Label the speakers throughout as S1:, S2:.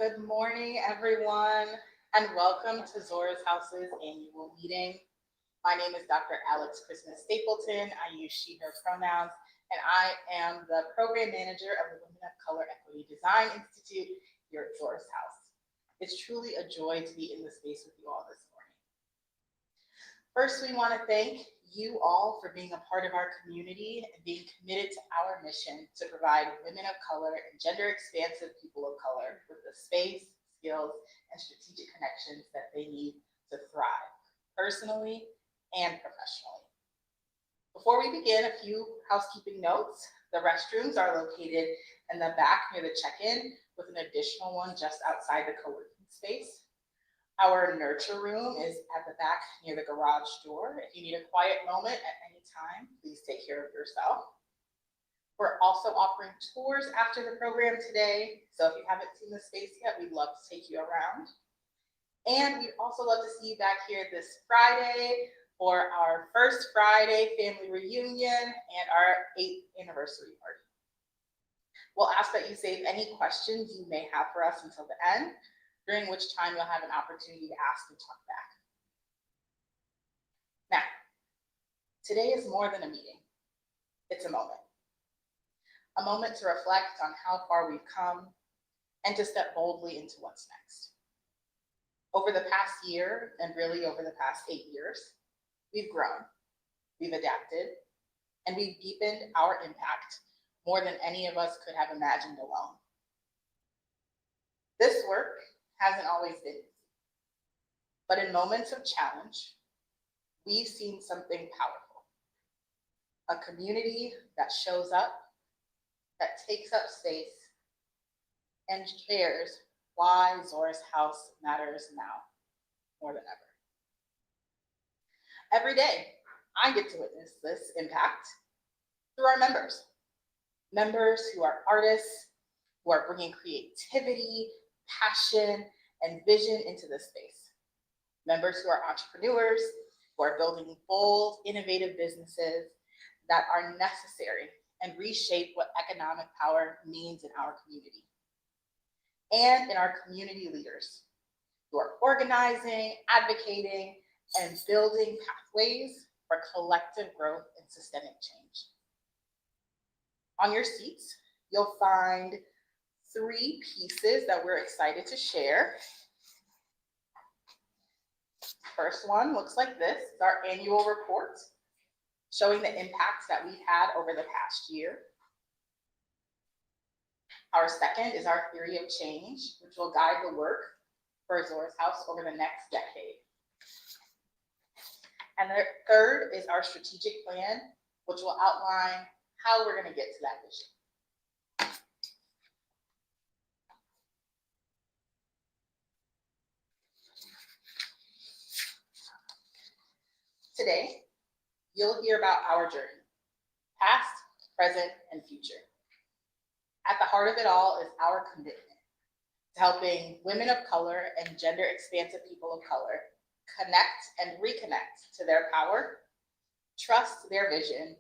S1: Good morning, everyone, and welcome to Zora's House's annual meeting. My name is Dr. Alex Christmas Stapleton. I use she, her pronouns, and I am the program manager of the Women of Color Equity Design Institute here at Zora's House. It's truly a joy to be in the space with you all this morning. First, we want to thank you all for being a part of our community and being committed to our mission to provide women of color and gender expansive people of color with the space, skills, and strategic connections that they need to thrive personally and professionally. Before we begin, a few housekeeping notes. The restrooms are located in the back near the check-in with an additional one just outside the co-working space. Our nurture room is at the back near the garage door. If you need a quiet moment at any time, please take care of yourself. We're also offering tours after the program today. So if you haven't seen the space yet, we'd love to take you around. And we'd also love to see you back here this Friday for our first Friday family reunion and our 8th anniversary party. We'll ask that you save any questions you may have for us until the end, during which time you'll have an opportunity to ask and talk back. Now, today is more than a meeting. It's a moment. A moment to reflect on how far we've come and to step boldly into what's next. Over the past year, and really over the past 8 years, we've grown, we've adapted, and we've deepened our impact more than any of us could have imagined alone. This work hasn't always been easy, but in moments of challenge, we've seen something powerful. A community that shows up, that takes up space, and shares why Zora's House matters now more than ever. Every day, I get to witness this impact through our members. Members who are artists, who are bringing creativity, passion, and vision into this space. Members who are entrepreneurs, who are building bold, innovative businesses that are necessary and reshape what economic power means in our community. And in our community leaders who are organizing, advocating, and building pathways for collective growth and systemic change. On your seats, you'll find 3 pieces that we're excited to share. First one looks like this. It's our annual report showing the impacts that we've had over the past year. Our second is our theory of change, which will guide the work for Zora's House over the next decade. And the third is our strategic plan, which will outline how we're going to get to that vision. Today, you'll hear about our journey, past, present, and future. At the heart of it all is our commitment to helping women of color and gender expansive people of color connect and reconnect to their power, trust their vision,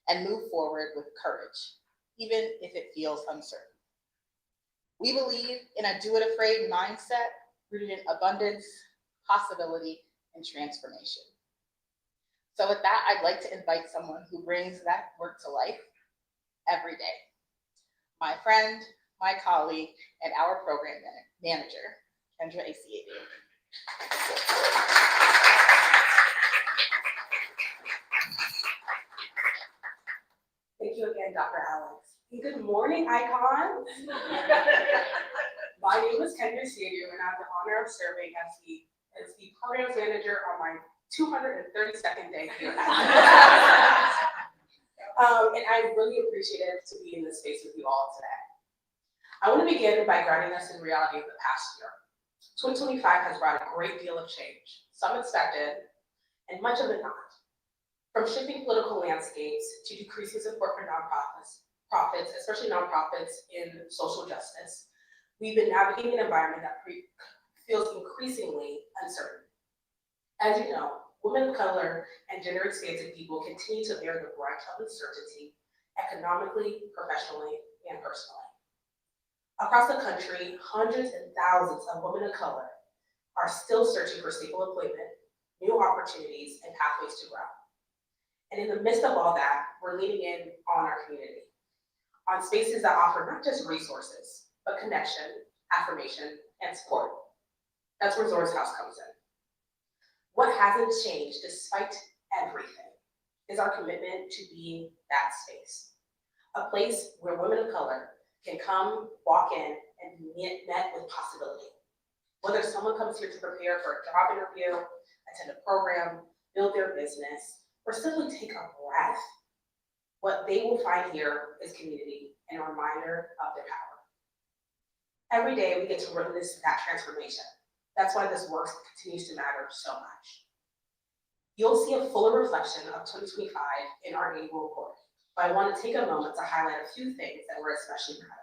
S1: and move forward with courage, even if it feels uncertain. We believe in a do-it-afraid mindset rooted in abundance, possibility, and transformation. So with that, I'd like to invite someone who brings that work to life every day. My friend, my colleague, and our program manager, Kendra Asiadu.
S2: Thank you again, Dr. Alex. And good morning, icons. My name is Kendra Asiadu, and I have the honor of serving as the programs manager on my 232nd day here. And I'm really appreciative to be in this space with you all today. I want to begin by grounding us in the reality of the past year. 2025 has brought a great deal of change, some expected, and much of it not. From shifting political landscapes to decreasing support for nonprofits, especially nonprofits in social justice, we've been navigating an environment that feels increasingly uncertain. As you know, women of color and gender expansive people continue to bear the brunt of uncertainty economically, professionally, and personally. Across the country, hundreds and thousands of women of color are still searching for stable employment, new opportunities, and pathways to grow. And in the midst of all that, we're leaning in on our community, on spaces that offer not just resources, but connection, affirmation, and support. That's where Zora's House comes in. What hasn't changed despite everything is our commitment to being that space. A place where women of color can come, walk in, and be met with possibility. Whether someone comes here to prepare for a job interview, attend a program, build their business, or simply take a breath, what they will find here is community and a reminder of their power. Every day we get to witness that transformation. That's why this work continues to matter so much. You'll see a fuller reflection of 2025 in our annual report, but I want to take a moment to highlight a few things that we're especially proud of.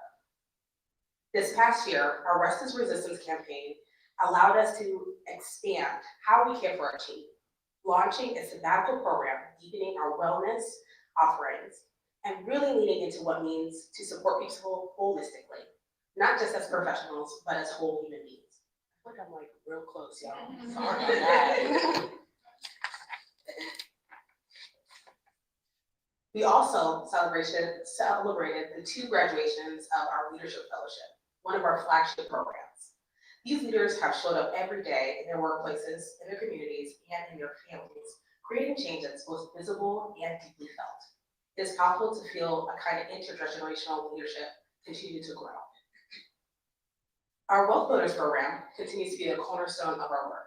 S2: This past year, our Rest is Resistance campaign allowed us to expand how we care for our team, launching a sabbatical program, deepening our wellness offerings, and really leaning into what it means to support people holistically, not just as professionals, but as whole human beings. I think I'm like real close, y'all. Sorry about that. We also celebrated the 2 graduations of our Leadership Fellowship, one of our flagship programs. These leaders have showed up every day in their workplaces, in their communities, and in their families, creating change that's both visible and deeply felt. It's powerful to feel a kind of intergenerational leadership continue to grow. Our Wealth Builders program continues to be the cornerstone of our work.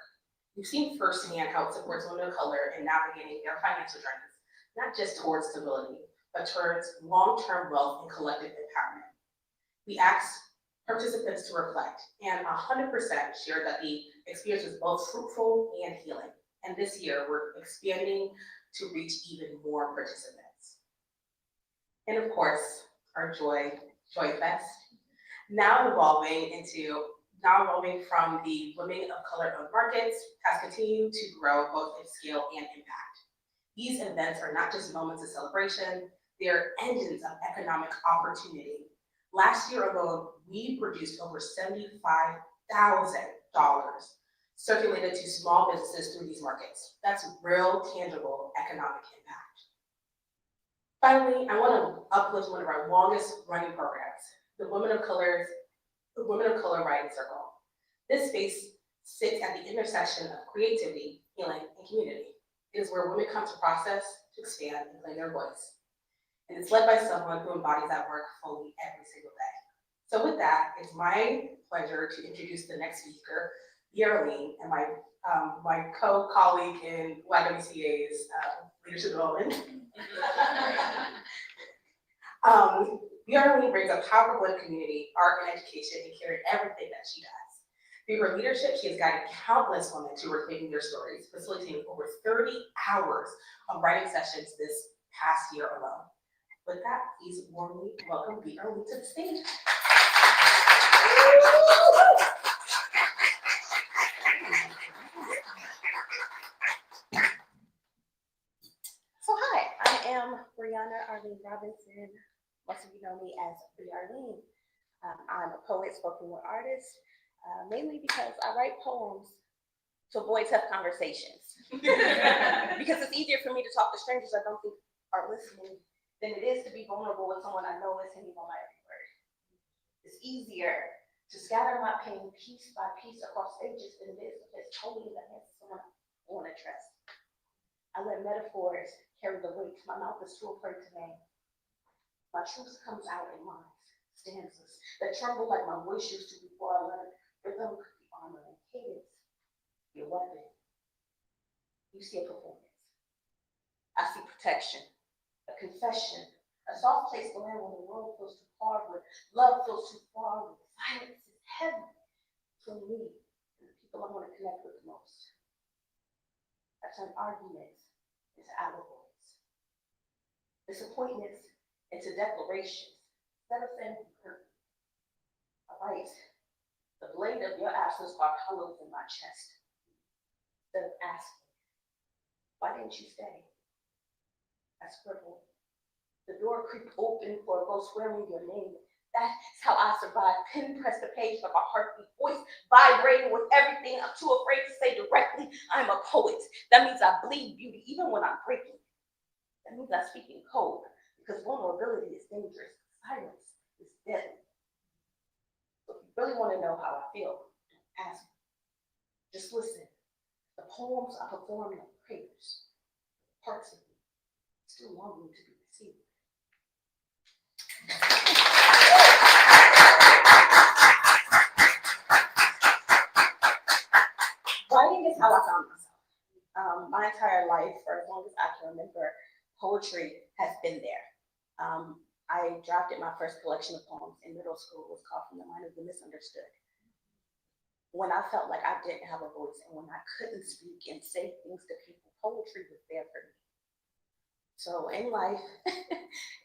S2: We've seen firsthand how it supports women of color in navigating their financial journeys, not just towards stability, but towards long-term wealth and collective empowerment. We asked participants to reflect, and 100% shared that the experience was both fruitful and healing. And this year, we're expanding to reach even more participants. And of course, our Joy Fest, now evolving from the Women of Color owned markets, has continued to grow both in scale and impact. These events are not just moments of celebration, they are engines of economic opportunity. Last year alone, we produced over $75,000 circulated to small businesses through these markets. That's real, tangible economic impact. Finally, I want to uplift one of our longest running programs, the Women of Color Writing Circle. This space sits at the intersection of creativity, healing, and community. It is where women come to process, to expand, and claim their voice. And it's led by someone who embodies that work fully every single day. So with that, it's my pleasure to introduce the next speaker, Yarlene, and my co-colleague in YWCA's leadership development. Yarlene brings a powerful community, art, and education, and carrying everything that she does. Through her leadership, she has guided countless women to reclaiming their stories, facilitating over 30 hours of writing sessions this past year alone. With that, please warmly welcome Yarlene to the stage.
S3: So hi, I am Brianna Arlene Robinson. Most of you know me as Yarlene. I'm a poet, spoken word artist, mainly because I write poems to avoid tough conversations. Because it's easier for me to talk to strangers I don't think are listening than it is to be vulnerable with someone I know is hanging on my every word. It's easier to scatter my pain piece by piece across stages than it is to just totally in the hands of someone I want to trust. I let metaphors carry the weight. My mouth is too afraid to name. My truth comes out in lines, stanzas that tremble like my voice used to before I learned rhythm could be armor and cadence be a weapon. You see a performance. I see protection, a confession, a soft place to land when the world feels too hard, when love feels too far, when silence is heavy between me and the people I want to connect with the most. I turn arguments into allegories, disappointments into declarations. Instead of saying hurt, I write, the blade of your absence are hollows in my chest. Instead of asking, why didn't you stay? I scribble. The door creaked open for a ghost swearing your name. That's how I survived. Pen pressed the page like a heartbeat, voice vibrating with everything I'm too afraid to say directly. I'm a poet. That means I bleed beauty even when I'm breaking. That means I speak in code because vulnerability is dangerous. Silence is deadly. So if you really want to know how I feel, don't ask me. Just listen. The poems I perform like prayers. Parts of me still longing to be received. Writing is how I found myself. My entire life, for as long as I can remember, poetry has been there. I drafted my first collection of poems in middle school. It was called From the Mind of the Misunderstood. When I felt like I didn't have a voice and when I couldn't speak and say things to people, poetry was there for me. So in life,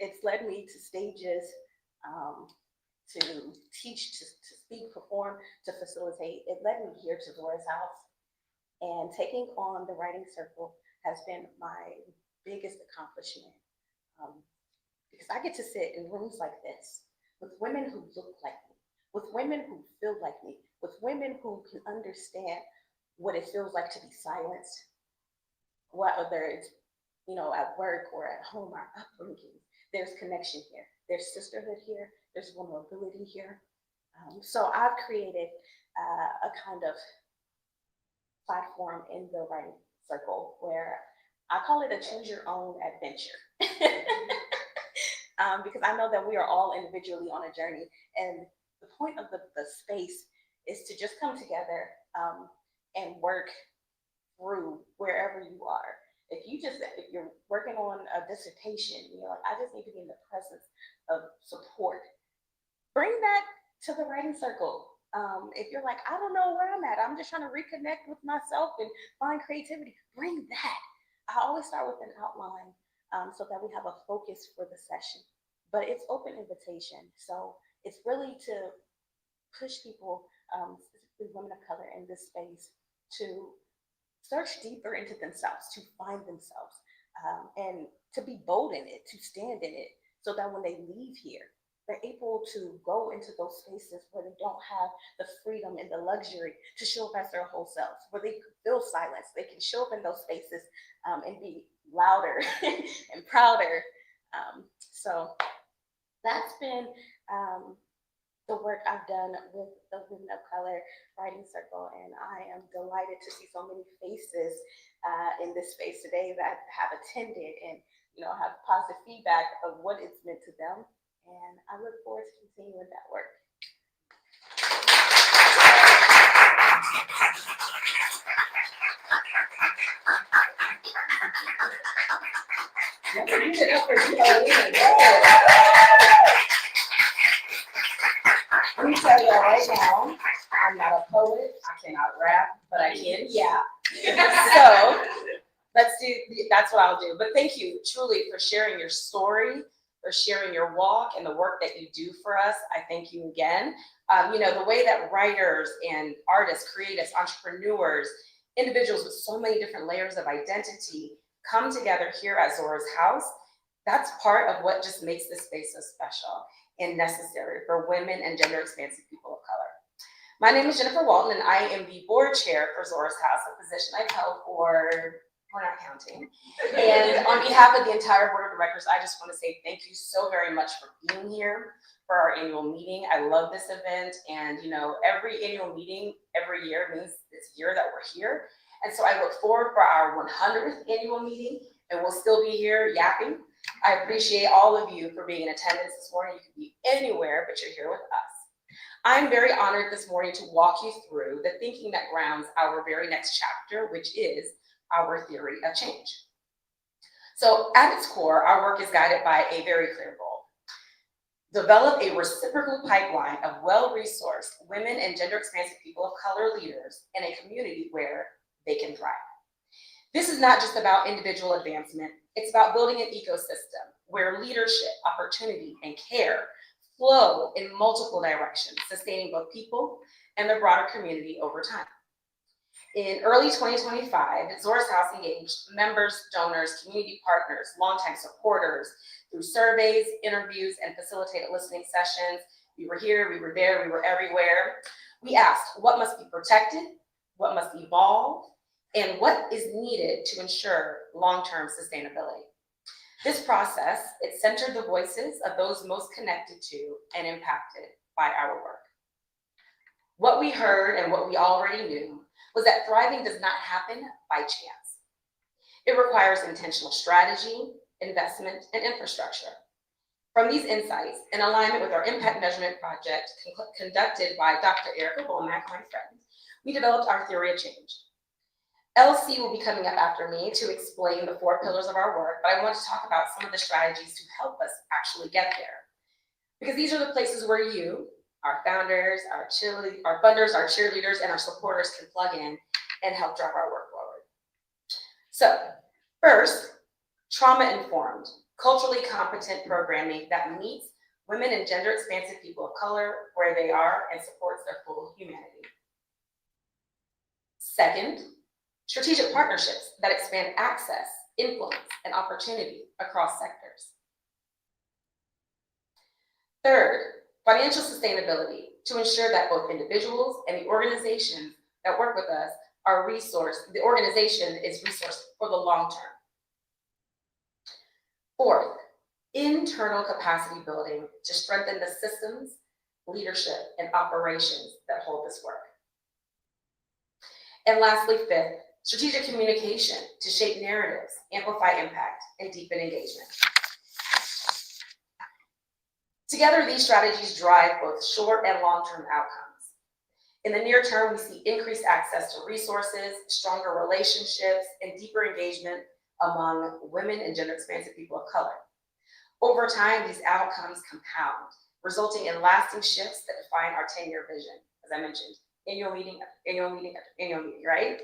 S3: it's led me to stages, to teach, to speak, perform, to facilitate. It led me here to Zora's house. And taking on the writing circle has been my biggest accomplishment. Because I get to sit in rooms like this with women who look like me, with women who feel like me, with women who can understand what it feels like to be silenced, whether it's at work or at home, our upbringing. There's connection here. There's sisterhood here. There's vulnerability here. So I've created a kind of platform in the writing circle where I call it a choose your own adventure. Because I know that we are all individually on a journey. And the point of the space is to just come together and work through wherever you are. If you're working on a dissertation, you're like, I just need to be in the presence of support. Bring that to the writing circle. If you're like, I don't know where I'm at, I'm just trying to reconnect with myself and find creativity, bring that. I always start with an outline so that we have a focus for the session. But it's open invitation. So it's really to push people, specifically women of color in this space, to search deeper into themselves, to find themselves, and to be bold in it, to stand in it, so that when they leave here, they're able to go into those spaces where they don't have the freedom and the luxury to show up as their whole selves, where they feel silence. They can show up in those spaces and be louder and prouder. So that's been the work I've done with the Women of Color Writing Circle, and I am delighted to see so many faces in this space today that have attended and have positive feedback of what it's meant to them. And I look forward to continuing that work.
S2: Let me tell you right now, I'm not a poet, I cannot rap, but I can yap. So that's what I'll do. But thank you truly for sharing your story, for sharing your walk and the work that you do for us. I thank you again. The way that writers and artists, creatives, entrepreneurs, individuals with so many different layers of identity come together here at Zora's house, that's part of what just makes this space so special and necessary for women and gender expansive people of color. My name is Jennifer Walton, and I am the board chair for Zora's House, a position I've held for, we're not counting. And on behalf of the entire board of directors, I just want to say thank you so very much for being here for our annual meeting. I love this event, and every annual meeting every year means this year that we're here. And so I look forward for our 100th annual meeting, and we'll still be here yapping. I appreciate all of you for being in attendance this morning. You could be anywhere, but you're here with us. I'm very honored this morning to walk you through the thinking that grounds our very next chapter, which is our theory of change. So at its core, our work is guided by a very clear goal. Develop a reciprocal pipeline of well-resourced women and gender expansive people of color leaders in a community where they can thrive. This is not just about individual advancement, it's about building an ecosystem where leadership, opportunity, and care flow in multiple directions, sustaining both people and the broader community over time.
S4: In early 2025, Zora's House engaged members, donors, community partners, longtime supporters through surveys, interviews, and facilitated listening sessions. We were here, we were there, we were everywhere. We asked what must be protected, what must evolve, and what is needed to ensure long-term sustainability. This process, it centered the voices of those most connected to and impacted by our work. What we heard and what we already knew was that thriving does not happen by chance. It requires intentional strategy, investment, and infrastructure. From these insights, in alignment with our impact measurement project conducted by Dr. Erica Womack, my friend, we developed our theory of change. LC will be coming up after me to explain the 4 pillars of our work, but I want to talk about some of the strategies to help us actually get there. Because these are the places where you, our founders, our funders, our cheerleaders, and our supporters can plug in and help drive our work forward. So, first, trauma-informed, culturally competent programming that meets women and gender-expansive people of color where they are and supports their full humanity. Second, strategic partnerships that expand access, influence, and opportunity across sectors. Third, financial sustainability to ensure that both individuals and the organizations that work with us are resourced, the organization is resourced for the long term. Fourth, internal capacity building to strengthen the systems, leadership, and operations that hold this work. And lastly, fifth, strategic communication to shape narratives, amplify impact, and deepen engagement. Together, these strategies drive both short and long-term outcomes. In the near term, we see increased access to resources, stronger relationships, and deeper engagement among women and gender-expansive people of color. Over time, these outcomes compound, resulting in lasting shifts that define our 10-year vision, as I mentioned, annual meeting, right?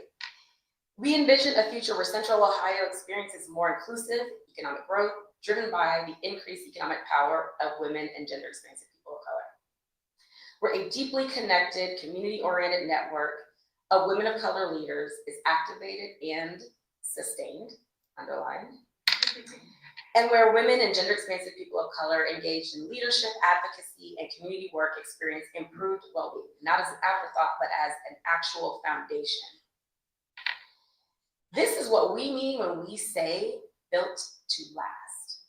S4: We envision a future where Central Ohio experiences more inclusive economic growth, driven by the increased economic power of women and gender-expansive people of color. Where a deeply connected, community-oriented network of women of color leaders is activated and sustained, underlined, and where women and gender-expansive people of color engaged in leadership, advocacy, and community work experience improved well-being, not as an afterthought, but as an actual foundation. This is what we mean when we say built to last.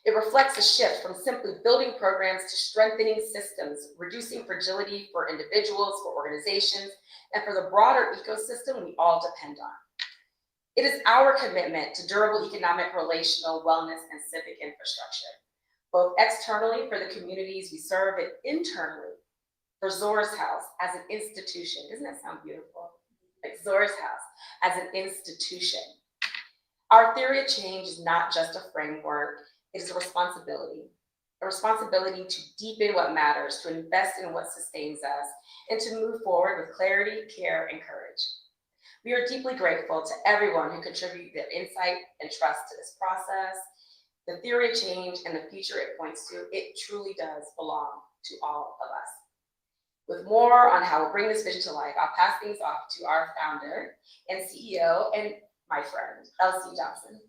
S4: It reflects a shift from simply building programs to strengthening systems, reducing fragility for individuals, for organizations, and for the broader ecosystem we all depend on. It is our commitment to durable economic, relational, wellness, and civic infrastructure, both externally for the communities we serve and internally for Zora's House as an institution. Doesn't that sound beautiful? Like Zora's House as an institution. Our theory of change is not just a framework, it is a responsibility to deepen what matters, to invest in what sustains us, and to move forward with clarity, care, and courage. We are deeply grateful to everyone who contributed their insight and trust to this process. The theory of change and the future it points to, it truly does belong to all of us. With more on how we'll bring this vision to life, I'll pass things off to our founder and CEO and my friend, LC Johnson.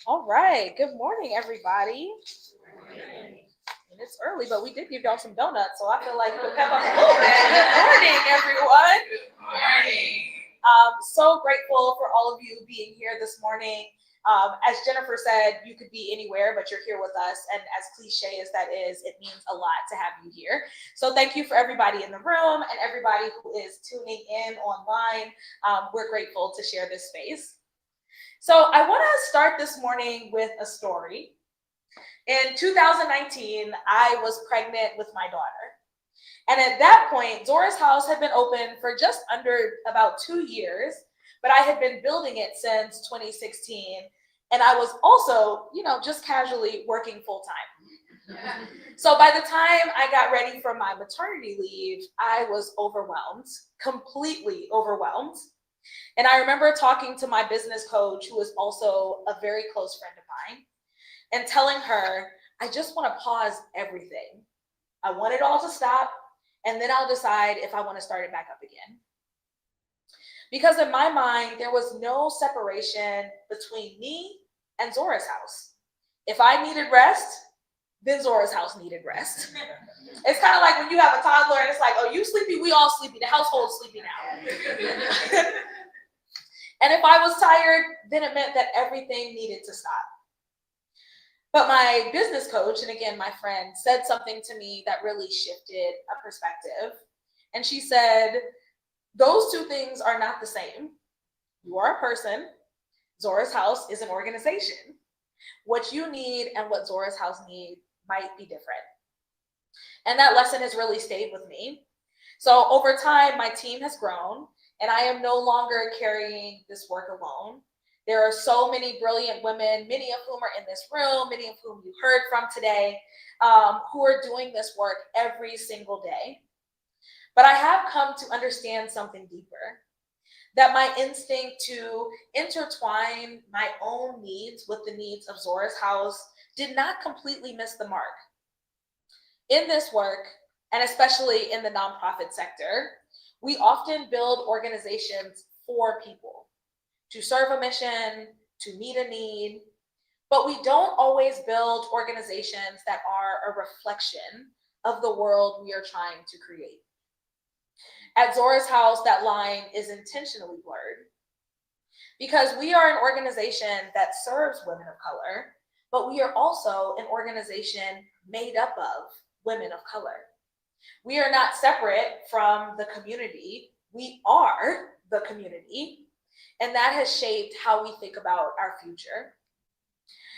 S5: All right, good morning, everybody. And it's early, but we did give y'all some donuts, so I feel like we'll pep up a little bit. Good morning, everyone.
S2: Good morning.
S5: So grateful for all of you being here this morning. As Jennifer said, you could be anywhere, but you're here with us. And as cliche as that is, it means a lot to have you here. So thank you for everybody in the room and everybody who is tuning in online. We're grateful to share this space. So I want to start this morning with a story. In 2019, I was pregnant with my daughter. And at that point, Zora's House had been open for just under about 2 years, but I had been building it since 2016. And I was also, just casually working full time. So by the time I got ready for my maternity leave, I was overwhelmed, completely overwhelmed. And I remember talking to my business coach, who is also a very close friend of mine, and telling her, I just want to pause everything. I want it all to stop, and then I'll decide if I want to start it back up again. Because in my mind, there was no separation between me and Zora's house. If I needed rest, then Zora's house needed rest. It's kind of like when you have a toddler and it's like, oh, you sleepy, we all sleepy, the household's sleepy now. And if I was tired, then it meant that everything needed to stop. But my business coach, and again, my friend, said something to me that really shifted a perspective. And she said, those two things are not the same. You are a person. Zora's house is an organization. What you need and what Zora's house needs might be different. And that lesson has really stayed with me. So over time, my team has grown, and I am no longer carrying this work alone. There are so many brilliant women, many of whom are in this room, many of whom you heard from today, who are doing this work every single day. But I have come to understand something deeper, that my instinct to intertwine my own needs with the needs of Zora's house did not completely miss the mark. In this work, and especially in the nonprofit sector, we often build organizations for people, to serve a mission, to meet a need, but we don't always build organizations that are a reflection of the world we are trying to create. At Zora's house, that line is intentionally blurred because we are an organization that serves women of color, but we are also an organization made up of women of color. We are not separate from the community. We are the community, and that has shaped how we think about our future.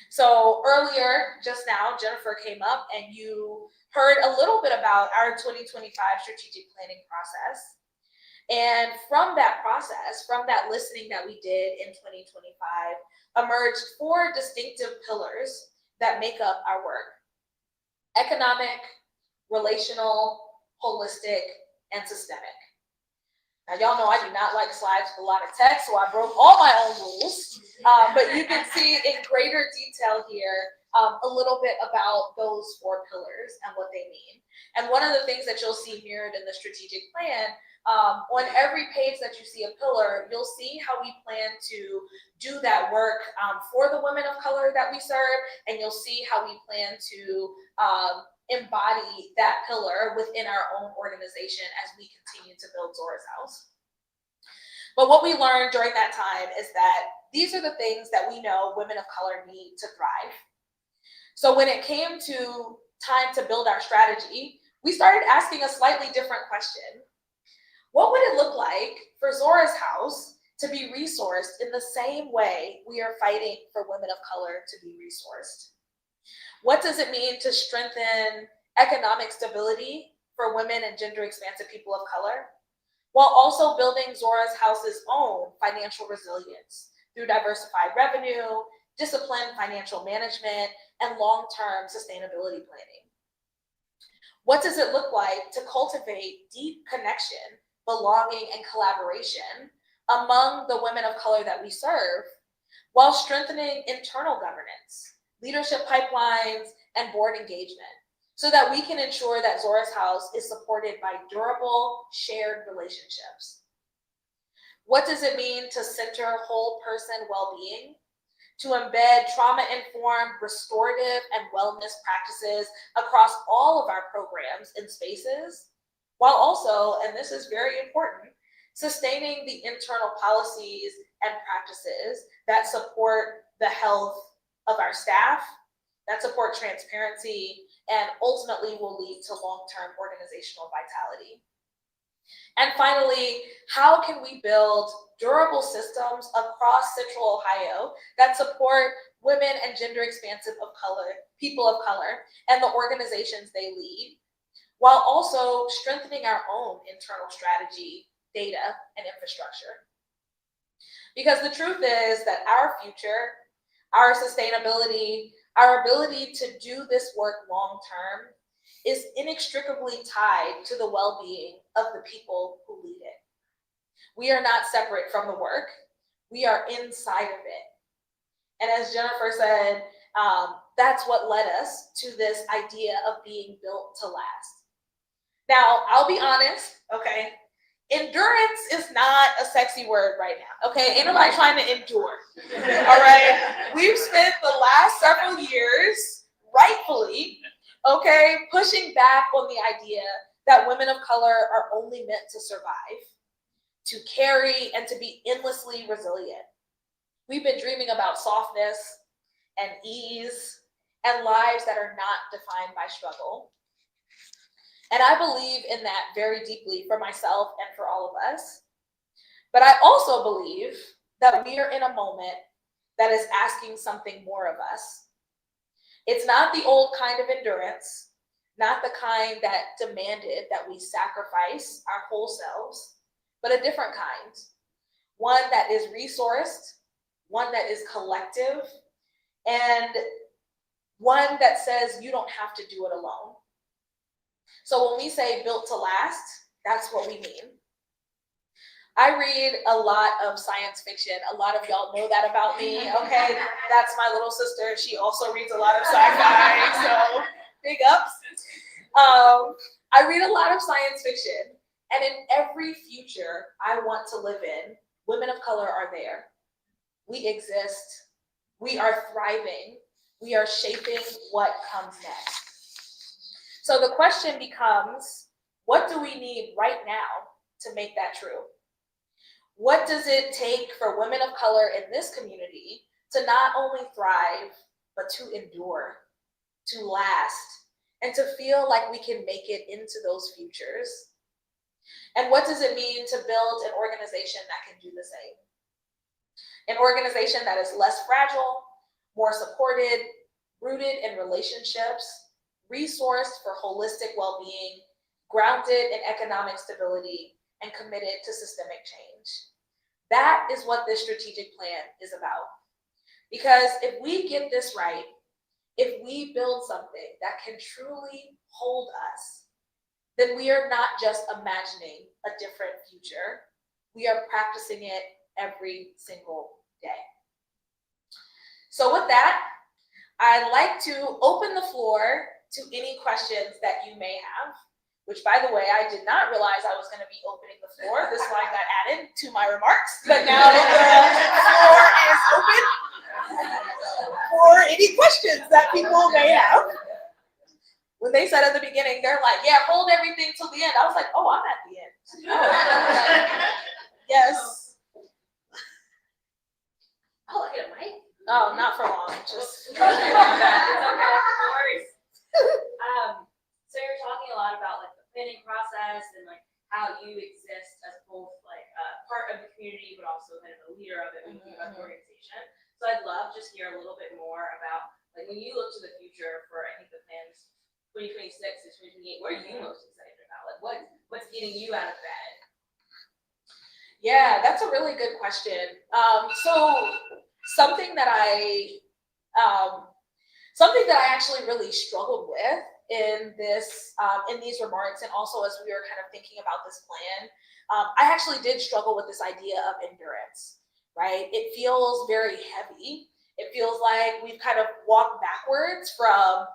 S5: So earlier, just now, Jennifer came up and you heard a little bit about our 2025 strategic planning process. And from that process, from that listening that we did in 2025, emerged 4 distinctive pillars that make up our work: economic, relational, holistic, and systemic. Now, y'all know I do not like slides with a lot of text, so I broke all my own rules. But you can see in greater detail here a little bit about those 4 pillars and what they mean. And one of the things that you'll see mirrored in the strategic plan, on every page that you see a pillar, you'll see how we plan to do that work for the women of color that we serve, and you'll see how we plan to embody that pillar within our own organization as we continue to build Zora's house. But what we learned during that time is that these are the things that we know women of color need to thrive. So when it came to time to build our strategy, we started asking a slightly different question. What would it look like for Zora's house to be resourced in the same way we are fighting for women of color to be resourced? What does it mean to strengthen economic stability for women and gender expansive people of color, while also building Zora's house's own financial resilience through diversified revenue, disciplined financial management, and long-term sustainability planning? What does it look like to cultivate deep connection, belonging, and collaboration among the women of color that we serve, while strengthening internal governance, leadership pipelines, and board engagement, so that we can ensure that Zora's house is supported by durable, shared relationships? What does it mean to center whole person well-being, to embed trauma-informed, restorative, and wellness practices across all of our programs and spaces, while also, and this is very important, sustaining the internal policies and practices that support the health of our staff, that support transparency, and ultimately will lead to long-term organizational vitality? And finally, how can we build durable systems across Central Ohio that support women and gender expansive of color, people of color, and the organizations they lead, while also strengthening our own internal strategy, data, and infrastructure? Because the truth is that our future, our sustainability, our ability to do this work long term is inextricably tied to the well-being of the people who lead it. We are not separate from the work. We are inside of it. And as Jennifer said, that's what led us to this idea of being built to last. Now, I'll be honest, okay? Endurance is not a sexy word right now, okay? Ain't nobody trying to endure, all right? We've spent the last several years, rightfully, okay, pushing back on the idea that women of color are only meant to survive, to carry, and to be endlessly resilient. We've been dreaming about softness and ease and lives that are not defined by struggle. And I believe in that very deeply for myself and for all of us. But I also believe that we are in a moment that is asking something more of us. It's not the old kind of endurance, not the kind that demanded that we sacrifice our whole selves, but a different kind. One that is resourced, one that is collective, and one that says you don't have to do it alone. So when we say built to last, that's what we mean. I read a lot of science fiction. A lot of y'all know that about me, okay? That's my little sister. She also reads a lot of sci-fi, so big ups. I read a lot of science fiction, and in every future I want to live in, women of color are there. We exist. We are thriving. We are shaping what comes next. So the question becomes, what do we need right now to make that true? What does it take for women of color in this community to not only thrive, but to endure, to last, and to feel like we can make it into those futures? And what does it mean to build an organization that can do the same? An organization that is less fragile, more supported, rooted in relationships, resourced for holistic well-being, grounded in economic stability, and committed to systemic change. That is what this strategic plan is about. Because if we get this right, if we build something that can truly hold us, then we are not just imagining a different future. We are practicing it every single day. So with that, I'd like to open the floor to any questions that you may have, which, by the way, I did not realize I was going to be opening the floor. This line got added to my remarks, but now the floor is open for any questions that people may have. When they said at the beginning, they're like, yeah, hold everything till the end. I was like, oh, I'm at the end. Oh. Yes.
S6: Oh, I get a mic?
S5: Oh, not for long. Just.
S6: Okay, no worries. So you're talking a lot about like the planning process and like how you exist as both like part of the community, but also kind of a leader of it when you think about the organization. So I'd love just to hear a little bit more about like when you look to the future for I think the plans 2026 to 2028. What are you most excited about? Like what's getting you out of bed?
S5: Yeah, that's a really good question. So something that I actually really struggled with in these remarks, and also as we were kind of thinking about this plan, I actually did struggle with this idea of endurance, right? It feels very heavy. It feels like we've kind of walked backwards from,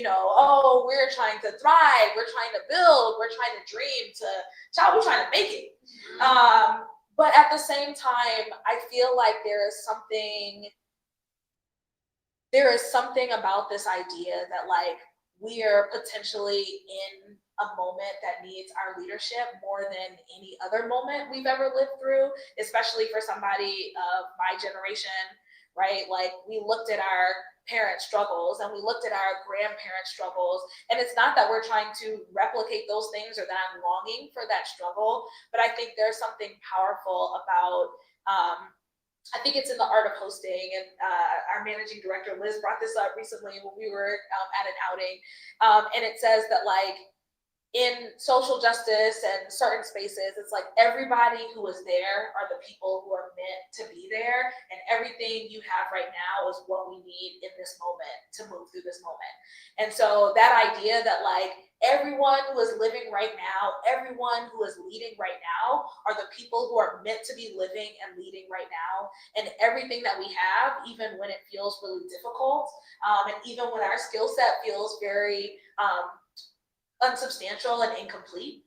S5: oh, we're trying to thrive, we're trying to build, we're trying to dream, to, child, we're trying to make it. But at the same time, I feel like there is something about this idea that like we are potentially in a moment that needs our leadership more than any other moment we've ever lived through, especially for somebody of my generation, right? Like we looked at our parents' struggles and we looked at our grandparents' struggles, and it's not that we're trying to replicate those things or that I'm longing for that struggle, but I think there's something powerful about I think it's in the art of hosting, and our managing director, Liz, brought this up recently when we were at an outing, and it says that like in social justice and certain spaces, it's like everybody who is there are the people who are meant to be there, and everything you have right now is what we need in this moment to move through this moment. And so that idea that like everyone who is living right now, everyone who is leading right now are the people who are meant to be living and leading right now, and everything that we have, even when it feels really difficult, and even when our skill set feels very unsubstantial and incomplete,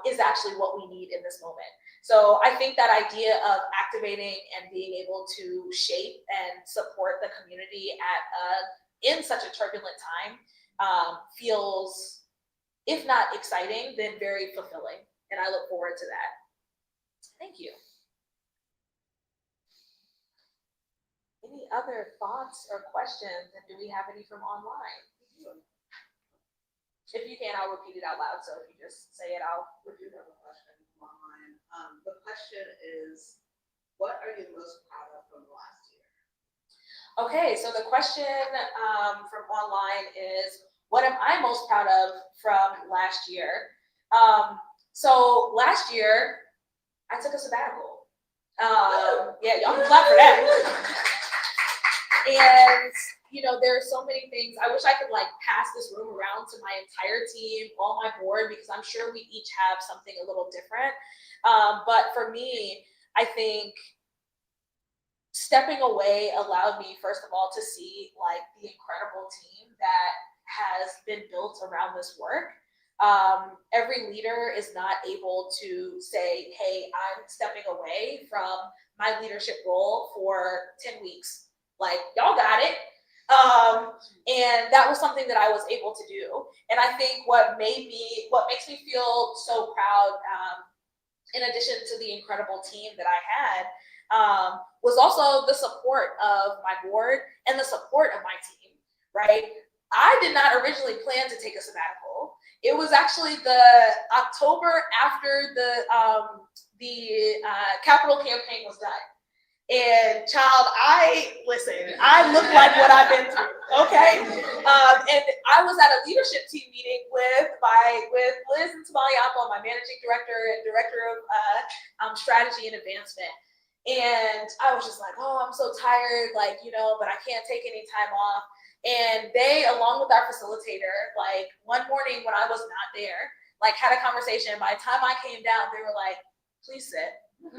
S5: is actually what we need in this moment. So I think that idea of activating and being able to shape and support the community in such a turbulent time feels, if not exciting, then very fulfilling. And I look forward to that. Thank you. Any other thoughts or questions? And do we have any from online? If you can, I'll repeat it out loud. So if you just say it, I'll repeat it.
S7: A question online. The question is, what are you most proud of from last year?
S5: Okay, so the question from online is, what am I most proud of from last year? So last year, I took a sabbatical. Yeah, y'all can clap for that. And you know, there are so many things. I wish I could like pass this room around to my entire team, all my board, because I'm sure we each have something a little different. But for me, I think stepping away allowed me, first of all, to see like the incredible team that has been built around this work. Every leader is not able to say, hey, I'm stepping away from my leadership role for 10 weeks. Like, y'all got it. And that was something that I was able to do. And I think what makes me feel so proud, in addition to the incredible team that I had, was also the support of my board and the support of my team, right? I did not originally plan to take a sabbatical. It was actually the October after the Capitol campaign was done. And child, I look like what I've been through, okay? And I was at a leadership team meeting with Liz and Tamaliapo, my managing director and director of strategy and advancement. And I was just like, oh, I'm so tired, like, you know, but I can't take any time off. And they, along with our facilitator, like one morning when I was not there, like had a conversation. By the time I came down, they were like, please sit. we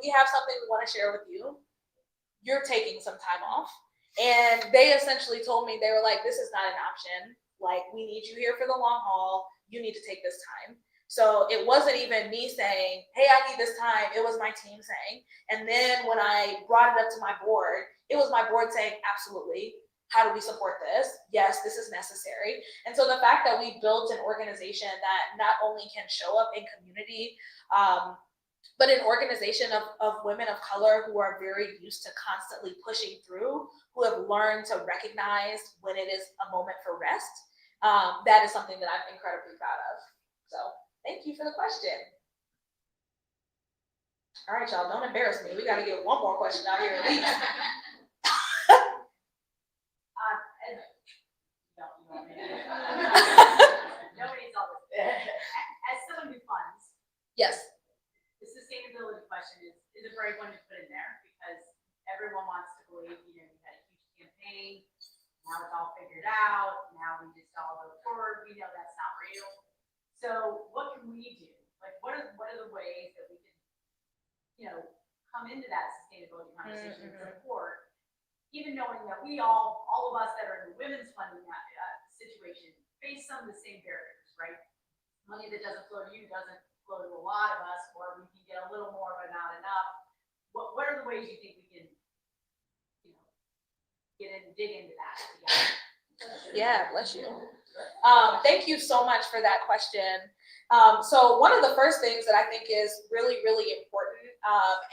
S5: have something we want to share with you. You're taking some time off. And they essentially told me, they were like, this is not an option. Like, we need you here for the long haul. You need to take this time. So it wasn't even me saying, hey, I need this time. It was my team saying. And then when I brought it up to my board, it was my board saying, absolutely. How do we support this? Yes, this is necessary. And so the fact that we built an organization that not only can show up in community, but an organization of women of color who are very used to constantly pushing through, who have learned to recognize when it is a moment for rest, that is something that I'm incredibly proud of. So thank you for the question. All right, y'all, don't embarrass me. We got to get one more question out here at least.
S6: Nobody's always as someone who funds.
S5: Yes.
S6: The sustainability question is a great one to put in there because everyone wants to believe, you know, we had a huge campaign, now it's all figured out, now we just all go forward. We know that's not real. So what can we do? Like, what are the ways that we can, you know, come into that sustainability conversation and support, even knowing that we all of us that are in the women's funding situation face some of the same barriers, right? Money that doesn't flow to you doesn't flow to a lot of us, or we can get a little more but not enough. What are the ways you think we can, you know, dig into that together?
S5: Yeah, bless you. Thank you so much for that question. So one of the first things that I think is really, really important,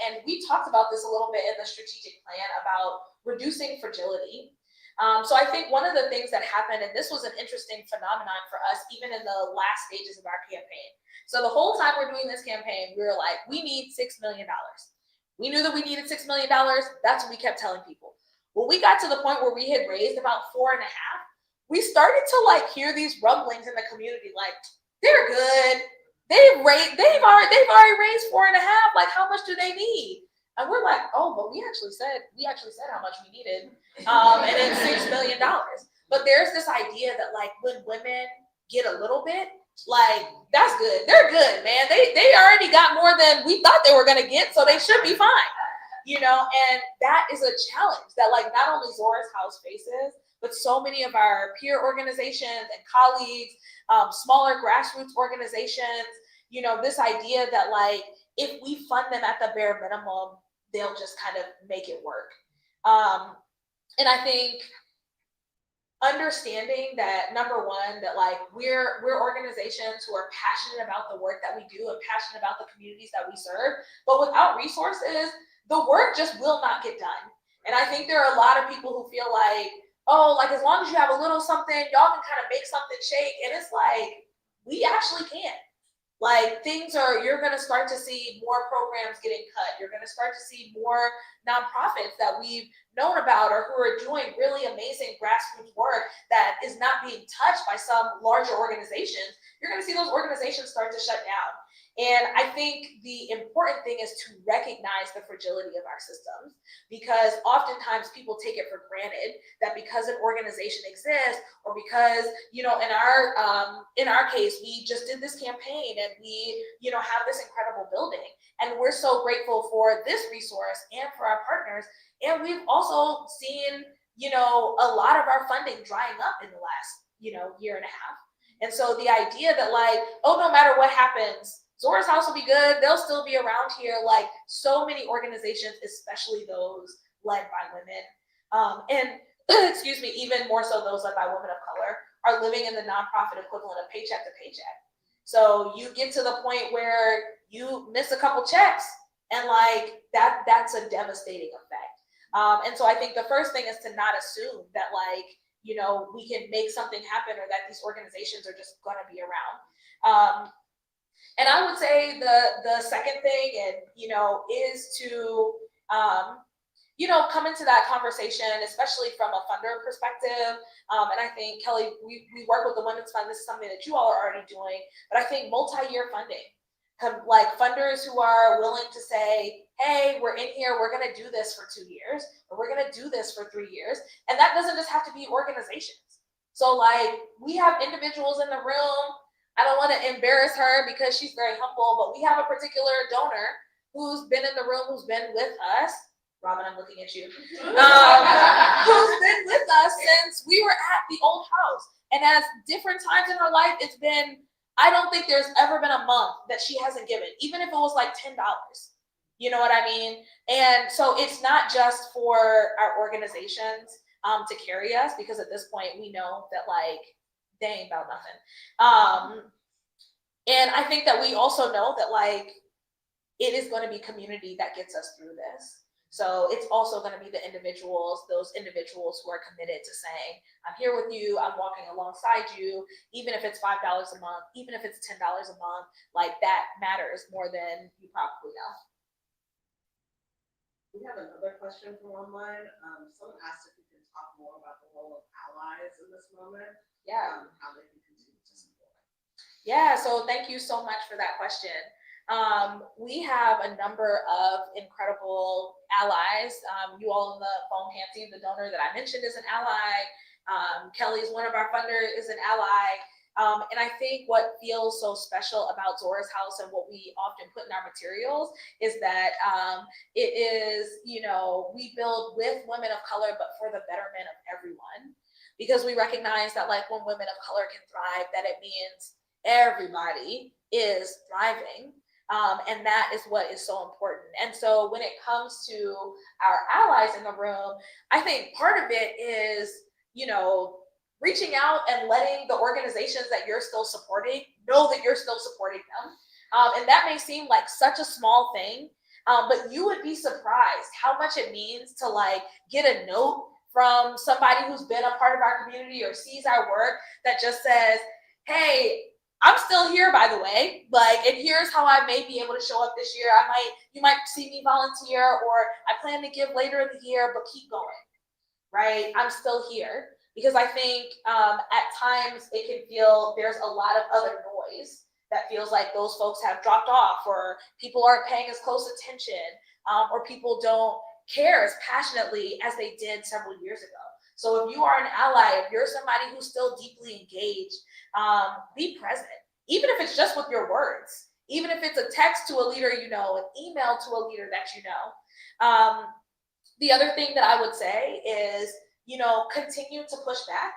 S5: and we talked about this a little bit in the strategic plan about reducing fragility. So I think one of the things that happened, and this was an interesting phenomenon for us, even in the last stages of our campaign. So the whole time we're doing this campaign, we were like, we need $6 million. We knew that we needed $6 million. That's what we kept telling people. When we got to the point where we had raised about 4.5, we started to like hear these rumblings in the community, like they're good. They've already raised 4.5. Like, how much do they need? And we're like, oh, but we actually said how much we needed, and it's $6 million. But there's this idea that like when women get a little bit, like that's good. They're good, man. They already got more than we thought they were gonna get, so they should be fine. And that is a challenge that like not only Zora's House faces, but so many of our peer organizations and colleagues, smaller grassroots organizations, this idea that like if we fund them at the bare minimum, they'll just kind of make it work. And I think understanding that number one, that like we're organizations who are passionate about the work that we do and passionate about the communities that we serve, but without resources, the work just will not get done. And I think there are a lot of people who feel like, oh, like as long as you have a little something, y'all can kind of make something shake. And it's like, we actually can't. Like you're going to start to see more programs getting cut. You're going to start to see more nonprofits that we've known about or who are doing really amazing grassroots work that is not being touched by some larger organizations. You're going to see those organizations start to shut down. And I think the important thing is to recognize the fragility of our systems, because oftentimes people take it for granted that because an organization exists, or because, in our case, we just did this campaign and we, have this incredible building. And we're so grateful for this resource and for our partners. And we've also seen, a lot of our funding drying up in the last, year and a half. And so the idea that like, oh, no matter what happens, Zora's House will be good. They'll still be around here. Like so many organizations, especially those led by women, and excuse me, even more so those led by women of color, are living in the nonprofit equivalent of paycheck to paycheck. So you get to the point where you miss a couple checks, and like that's a devastating effect. And so I think the first thing is to not assume that like, we can make something happen or that these organizations are just going to be around. And I would say the second thing, is to, come into that conversation, especially from a funder perspective. And I think, Kelly, we work with the Women's Fund. This is something that you all are already doing, but I think multi-year funding, like funders who are willing to say, hey, we're in here, we're going to do this for 2 years, or we're going to do this for 3 years. And that doesn't just have to be organizations. So like we have individuals in the room. I don't want to embarrass her because she's very humble, but we have a particular donor who's been in the room, who's been with us. Robin, I'm looking at you. Who's been with us since we were at the old house. And at different times in her life, it's been, I don't think there's ever been a month that she hasn't given, even if it was like $10. You know what I mean? And so it's not just for our organizations to carry us, because at this point we know that like, they ain't about nothing. And I think that we also know that like, it is going to be community that gets us through this. So it's also going to be those individuals who are committed to saying, I'm here with you, I'm walking alongside you, even if it's $5 a month, even if it's $10 a month, like that matters more than you probably know.
S7: We have another question from online. Someone asked if you can talk more about the role of allies in this moment.
S5: Yeah.
S7: How they can continue to support.
S5: Yeah, so thank you so much for that question. We have a number of incredible allies. You all on the phone can't see the donor that I mentioned is an ally. Kelly's one of our funders is an ally. And I think what feels so special about Zora's House and what we often put in our materials is that it is, we build with women of color, but for the betterment of everyone. Because we recognize that like when women of color can thrive, that it means everybody is thriving. And that is what is so important. And so when it comes to our allies in the room, I think part of it is, reaching out and letting the organizations that you're still supporting know that you're still supporting them. And that may seem like such a small thing, but you would be surprised how much it means to like get a note from somebody who's been a part of our community or sees our work that just says, hey, I'm still here, by the way, like, and here's how I may be able to show up this year. You might see me volunteer, or I plan to give later in the year, but keep going, right? I'm still here. because I think at times it can feel there's a lot of other noise that feels like those folks have dropped off, or people aren't paying as close attention, or people don't care as passionately as they did several years ago. So if you are an ally, if you're somebody who's still deeply engaged, be present, even if it's just with your words, even if it's a text to a leader you know, an email to a leader that you know. The other thing that I would say is, continue to push back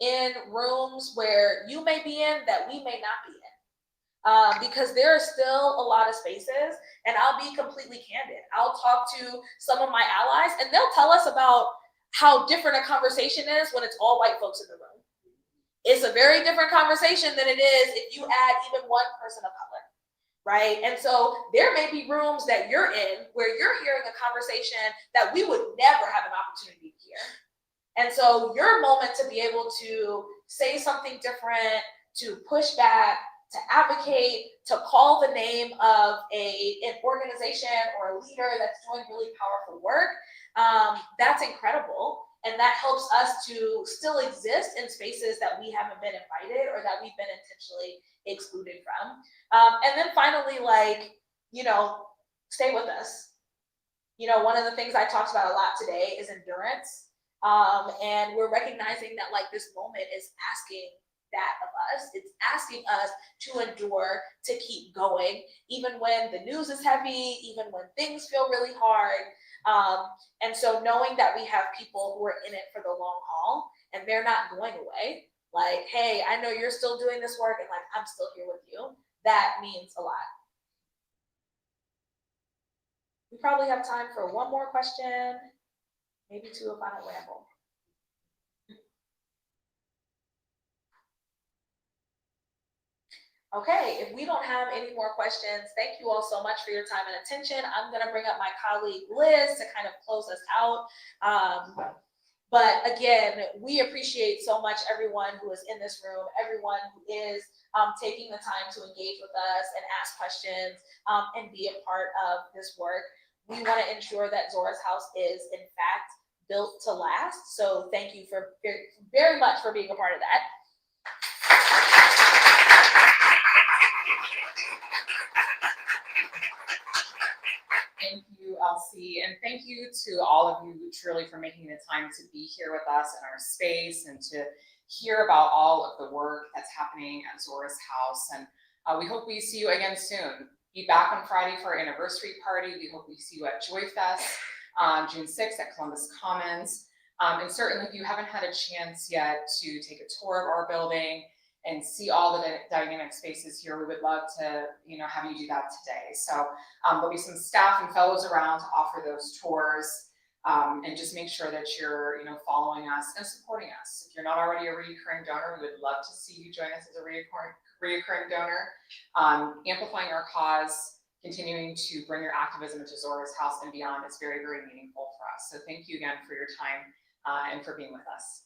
S5: in rooms where you may be in that we may not be in. Because there are still a lot of spaces, and I'll be completely candid. I'll talk to some of my allies, and they'll tell us about how different a conversation is when it's all white folks in the room. It's a very different conversation than it is if you add even one person of color, right? And so there may be rooms that you're in where you're hearing a conversation that we would never have an opportunity to hear. And so your moment to be able to say something different, to push back, to advocate, to call the name of an organization or a leader that's doing really powerful work, that's incredible. And that helps us to still exist in spaces that we haven't been invited or that we've been intentionally excluded from. And then finally, stay with us. One of the things I talked about a lot today is endurance. And we're recognizing that this moment is asking that of us. It's asking us to endure, to keep going, even when the news is heavy, even when things feel really hard. And so knowing that we have people who are in it for the long haul and they're not going away, hey, I know you're still doing this work and I'm still here with you, that means a lot. We probably have time for one more question, maybe two if I don't ramble. Okay, if we don't have any more questions, thank you all so much for your time and attention. I'm gonna bring up my colleague Liz to kind of close us out. But again, we appreciate so much everyone who is in this room, everyone who is taking the time to engage with us and ask questions and be a part of this work. We wanna ensure that Zora's House is in fact built to last. So thank you for very much for being a part of that.
S8: Thank you, Elsie, and thank you to all of you truly for making the time to be here with us in our space and to hear about all of the work that's happening at Zora's House. And we hope we see you again soon. Be back on Friday for our anniversary party. We hope we see you at Joy Fest on June 6th at Columbus Commons. And certainly if you haven't had a chance yet to take a tour of our building and see all the dynamic spaces here, we would love to, have you do that today. So there'll be some staff and fellows around to offer those tours, and just make sure that you're, following us and supporting us. If you're not already a recurring donor, we would love to see you join us as a recurring donor. Amplifying our cause, continuing to bring your activism into Zora's House and beyond is very, very meaningful for us. So thank you again for your time and for being with us.